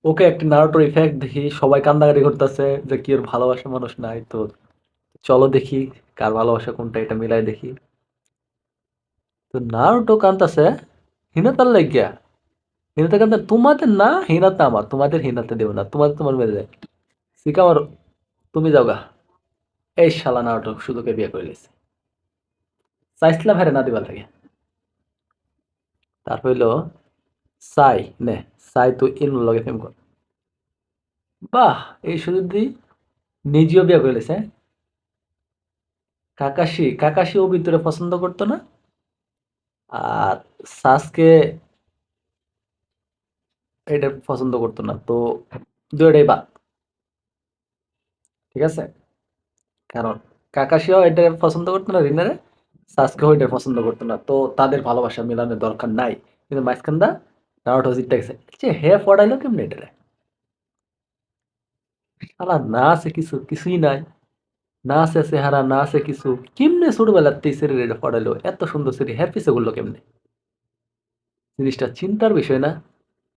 ওকে একটা নারুটোর ইফেক্ট দেখি সবাই কান্দাকাটি করতেছে যে কি ওর ভালোবাসা মানুষ নাই তো চলো দেখি কার ভালোবাসা কোনটা এটা মিলাই দেখি। তো নারুটো কান্দাছে হিনাতার লাগিয়া। হিনাতা কান্দা তোমাদের না হিনাতা আমার তোমাদের হিনাতে দেব না তোমাদের তোমার মেরে যায়। শিকামার তুমি যাওগা। এই শালা নারুটো শুধুকে বিয়ে করে লিছে। চাইছিলাম হ্যারে না দিবার লাগে। তার হইলো সাই নে সাই তো ইনুর লগে প্রেম কর। বাহ এই সুযোগ দি নিজেও বিয়ে করে লিছে। কাকাশি কাকাশি ও ভিতরে পছন্দ করতো না। আর সাসকে এটা পছন্দ করতো না তো দুইটাই বাদ। ঠিক আছে কারণ কাকাশিও এটা পছন্দ করতো না রিনারে। সাসকেও এটা পছন্দ করতো না তো তাদের ভালোবাসা মেলানোর দরকার নাই। কিন্তু মাঝখানটা নারুটো জিততে গেছে যে হে পড়াইলো কেমনে এটা শালা না আছে কিছু কিছুই নাই। না আছে চেহারা না আছে কিছু কেমনে ছোটবেলাতেই শরীরে এটা পড়াইলো এত সুন্দর শরীর হ্যাঁ পিছে করলো কেমনে জিনিসটা চিন্তার বিষয় না।